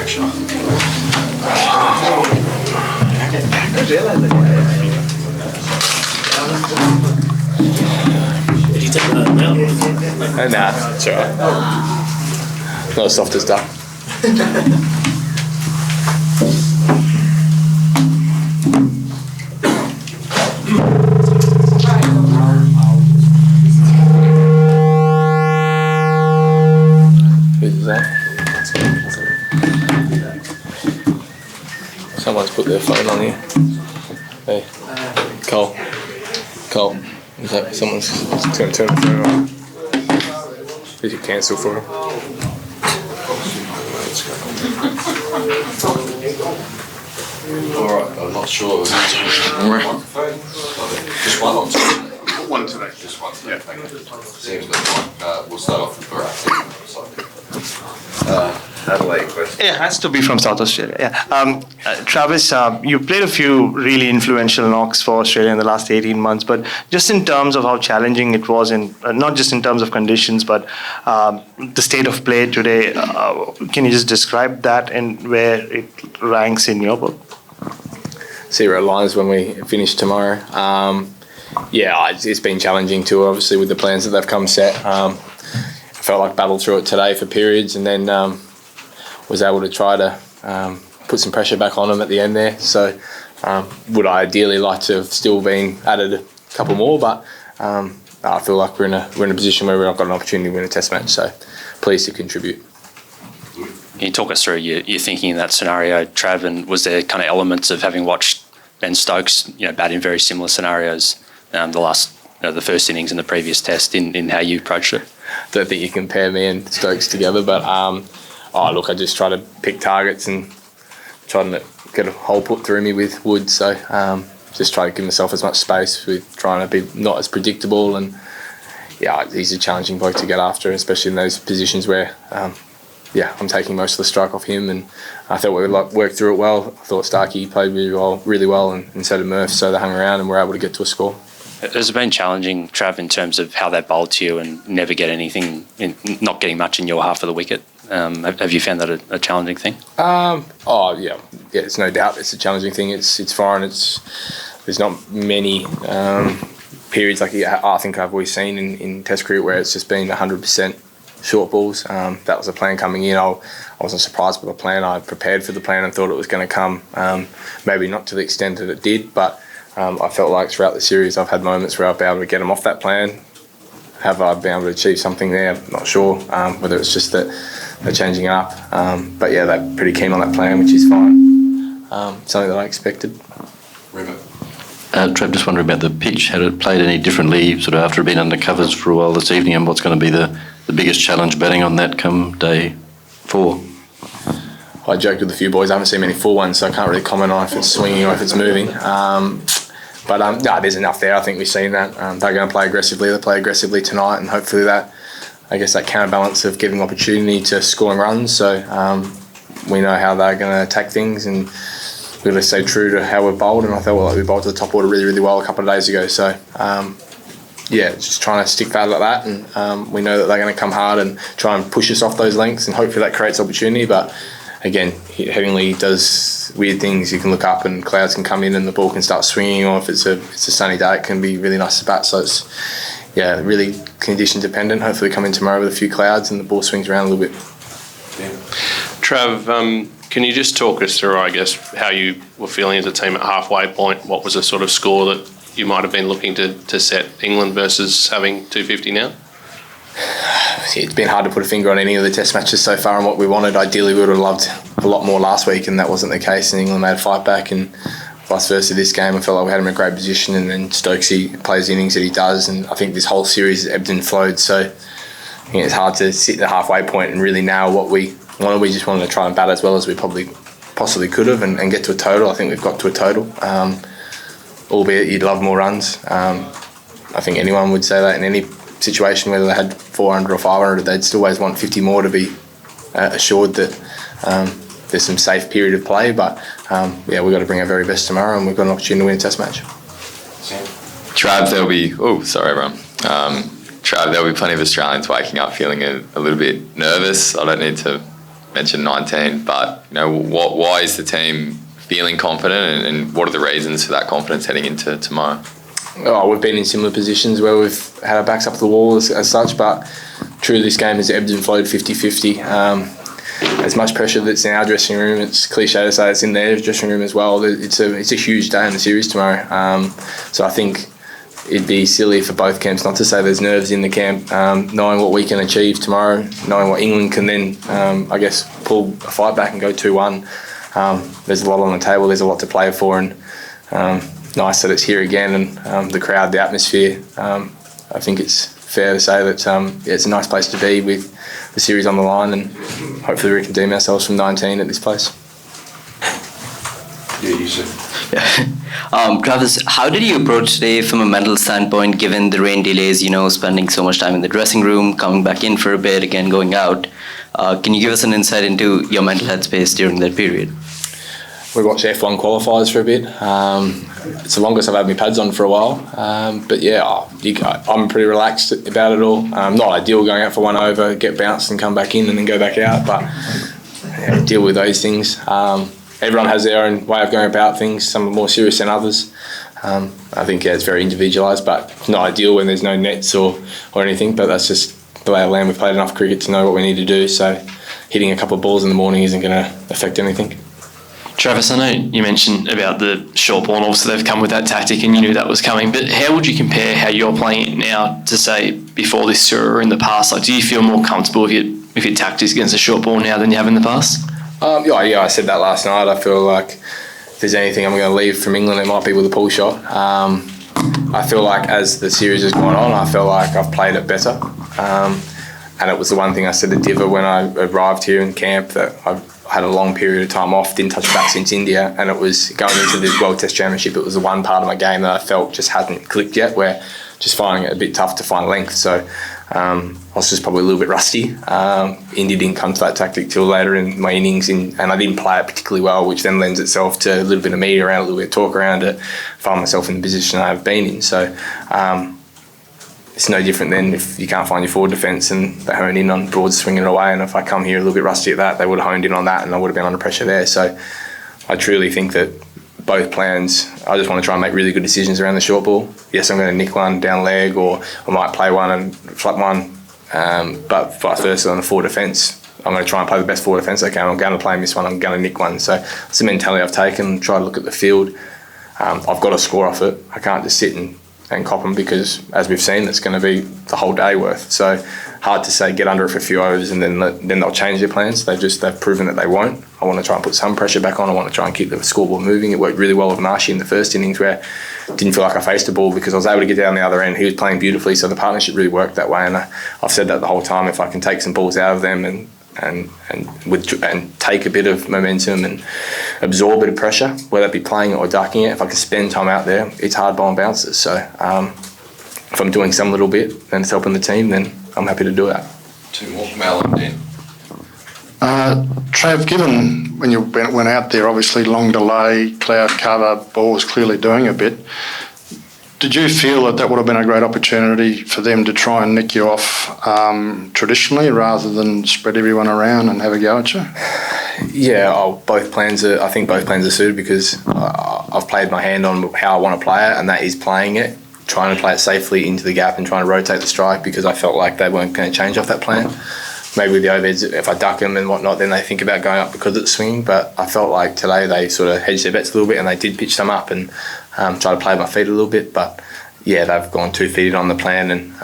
pressure. Did you take that now? Nah, it's alright. Not as soft as duck. Who's that? Someone's put their phone on here. Hey, Cole. Is that someone's going to turn the phone on? Did you cancel for him? Alright, I'm not sure. Just one or two? One today. Just one. Yeah. Seems like we'll start off with Barack. Adelaide question. Yeah, it has to be from South Australia. Yeah, Travis, you played a few really influential knocks for Australia in the last 18 months, but just in terms of how challenging it was, in not just in terms of conditions, but the state of play today, can you just describe that and where it ranks in your book? See where it lies when we finish tomorrow. Yeah, it's been challenging too, obviously, with the plans that they've come set. I felt like battled through it today for periods, and then was able to try to put some pressure back on them at the end there. So would I ideally like to have still been added a couple more, but I feel like we're in a position where we've got an opportunity to win a test match, so pleased to contribute. Can you talk us through your thinking in that scenario, Trav, and was there kind of elements of having watched Ben Stokes, bat in very similar scenarios the first innings in the previous test in how you approached it? Don't think you compare me and Stokes together, but look, I just try to pick targets and try to get a hole put through me with Wood, so just try to give myself as much space with trying to be not as predictable, and he's a challenging bloke to get after, especially in those positions where I'm taking most of the strike off him, and I thought we worked through it well. I thought Starkey played really well and so did Murph, so they hung around and were able to get to a score. Has it been challenging, Trav, in terms of how they bowled to you and never get anything, not getting much in your half of the wicket? Have you found that a challenging thing? Yeah, it's no doubt it's a challenging thing. It's foreign. There's not many periods like I think I've always seen in Test cricket where it's just been 100% short balls. That was the plan coming in. I wasn't surprised by the plan. I prepared for the plan and thought it was going to come. Maybe not to the extent that it did, but I felt like throughout the series I've had moments where I've been able to get them off that plan. Have I been able to achieve something there? I'm not sure whether it's just that they're changing it up. But yeah, they're pretty keen on that plan, which is fine. Something that I expected. Trev, just wondering about the pitch. Had it played any differently sort of after it had been under covers for a while this evening, and what's going to be the biggest challenge batting on that come day 4? I joked with a few boys. I haven't seen many full ones, so I can't really comment on if it's swinging or if it's moving. But there's enough there. I think we've seen that. They're going to play aggressively. They play aggressively tonight, and hopefully that counterbalance of giving opportunity to scoring runs. So we know how they're going to attack things, and we've got to stay true to how we've bowled. And I thought we bowled to the top order really, really well a couple of days ago. So just trying to stick fast like that, and we know that they're going to come hard and try and push us off those lengths, and hopefully that creates opportunity. But again, Headingley does weird things. You can look up and clouds can come in and the ball can start swinging, or if it's a sunny day, it can be really nice to bat. So it's really condition dependent. Hopefully come in tomorrow with a few clouds and the ball swings around a little bit. Trav, can you just talk us through, I guess, how you were feeling as a team at halfway point? What was the sort of score that you might have been looking to set England versus having 250 now? It's been hard to put a finger on any of the test matches so far and what we wanted. Ideally, we would have loved a lot more last week, and that wasn't the case, and England made a fight back, and vice versa this game. I felt like we had him in a great position, and then Stokesy plays the innings that he does, and I think this whole series ebbed and flowed, so I think it's hard to sit at the halfway point and really nail what we wanted. We just wanted to try and bat as well as we probably possibly could have and get to a total. I think we've got to a total, albeit you'd love more runs. I think anyone would say that in any situation, whether they had 400 or 500, they'd still always want 50 more to be assured that there's some safe period of play. But we've got to bring our very best tomorrow, and we've got an opportunity to win a test match. Trav, there'll be Trav, there'll be plenty of Australians waking up feeling a little bit nervous. I don't need to mentioned 19, but why is the team feeling confident, and what are the reasons for that confidence heading into tomorrow? Oh, we've been in similar positions where we've had our backs up to the wall as such, but truly this game has ebbed and flowed 50-50. As much pressure that's in our dressing room, it's cliche to say it's in their dressing room as well. It's a huge day in the series tomorrow. So I think it'd be silly for both camps not to say there's nerves in the camp, knowing what we can achieve tomorrow, knowing what England can then, I guess, pull a fight back and go 2-1. There's a lot on the table, there's a lot to play for, and nice that it's here again, and the crowd, the atmosphere. I think it's fair to say that it's a nice place to be with the series on the line, and hopefully we can redeem ourselves from 19 at this place. Yeah, you said. Travis, how did you approach today from a mental standpoint, given the rain delays, spending so much time in the dressing room, coming back in for a bit, again going out? Can you give us an insight into your mental headspace during that period? We watched F1 qualifiers for a bit. It's the longest I've had my pads on for a while. But yeah, I'm pretty relaxed about it all. Not ideal going out for one over, get bounced and come back in and then go back out, but yeah, deal with those things. Everyone has their own way of going about things. Some are more serious than others. I think it's very individualised, but it's not ideal when there's no nets or anything, but that's just the lay of land. We've played enough cricket to know what we need to do, so hitting a couple of balls in the morning isn't going to affect anything. Travis, I know you mentioned about the short ball, and obviously they've come with that tactic and you knew that was coming, but how would you compare how you're playing it now to, say, before this tour or in the past? Like, do you feel more comfortable with your tactics against the short ball now than you have in the past? Yeah, I said that last night. I feel like if there's anything I'm going to leave from England, it might be with a pull shot. I feel like as the series has gone on, I feel like I've played it better. And it was the one thing I said to Diva when I arrived here in camp, that I've had a long period of time off, didn't touch bat since India, and it was going into the World Test Championship, it was the one part of my game that I felt just hadn't clicked yet, where just finding it a bit tough to find length. So I was just probably a little bit rusty. India didn't come to that tactic till later in my innings, and I didn't play it particularly well, which then lends itself to a little bit of media around, a little bit of talk around it, find myself in the position I've been in. So it's no different than if you can't find your forward defence and they hone in on Broad swinging it away, and if I come here a little bit rusty at that, they would have honed in on that and I would have been under pressure there. So I truly think that both plans, I just want to try and make really good decisions around the short ball. Yes, I'm going to nick one down leg, or I might play one and flap one, but vice versa on the forward defence, I'm going to try and play the best forward defence I can. I'm going to play this one, I'm going to nick one. So it's the mentality I've taken, try to look at the field. I've got to score off it. I can't just sit and cop them, because as we've seen, it's going to be the whole day worth. So hard to say get under it for a few overs and then they'll change their plans. They've proven that they won't. I want to try and put some pressure back on. I want to try and keep the scoreboard moving. It worked really well with Marshy in the first innings, where I didn't feel like I faced a ball because I was able to get down the other end. He was playing beautifully, so the partnership really worked that way. And I've said that the whole time. If I can take some balls out of them and take a bit of momentum and absorb a bit of pressure, whether it be playing it or ducking it, if I can spend time out there, it's hard ball and bounces. So if I'm doing some little bit and it's helping the team, then I'm happy to do that. Two more, Mel and Dan. Trav, given when you went out there, obviously long delay, cloud cover, ball was clearly doing a bit, did you feel that would have been a great opportunity for them to try and nick you off traditionally, rather than spread everyone around and have a go at you? Yeah, I think both plans are suited, because I've played my hand on how I want to play it, and that is playing it, trying to play it safely into the gap and trying to rotate the strike, because I felt like they weren't going to change off that plan. Maybe with the overheads, if I duck them and whatnot, then they think about going up because it's swinging. But I felt like today they sort of hedged their bets a little bit, and they did pitch some up and try to play my feet a little bit. But yeah, they've gone 2 feet on the plan, and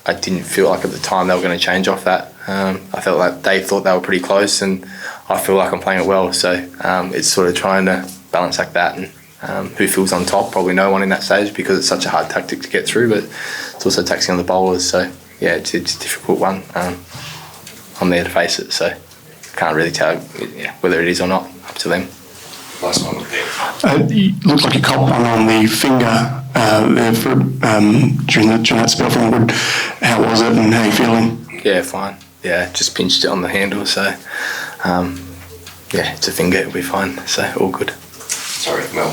I didn't feel like at the time they were going to change off that. I felt like they thought they were pretty close, and I feel like I'm playing it well. So it's sort of trying to balance like that, and who feels on top? Probably no one in that stage, because it's such a hard tactic to get through, but it's also taxing on the bowlers. So yeah, it's a difficult one. I'm there to face it, so can't really tell whether it is or not. Up to them. Last one with Dan. It looks like you caught one on the finger there for during that spell from Wood. How was it, and how are you feeling? Yeah, fine. Yeah, just pinched it on the handle, so yeah, it's a finger, it'll be fine. So all good. Sorry, Mel.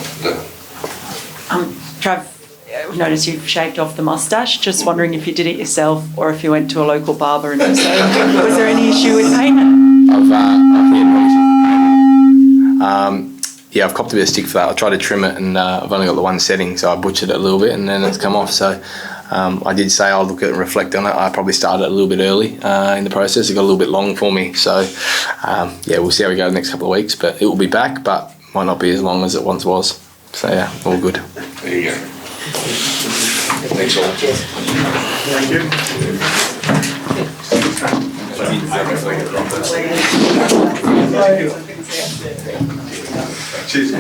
Trav, I've noticed you've shaved off the moustache. Just wondering if you did it yourself or if you went to a local barber and was there any issue with payment? I've copped a bit of stick for that. I tried to trim it, and I've only got the one setting, so I butchered it a little bit, and then it's come off. So I did say I'll look at it and reflect on it. I probably started a little bit early in the process. It got a little bit long for me. So we'll see how we go the next couple of weeks. But it will be back, but might not be as long as it once was. So yeah, all good. There you go. Thanks all. Thank you. Cheers.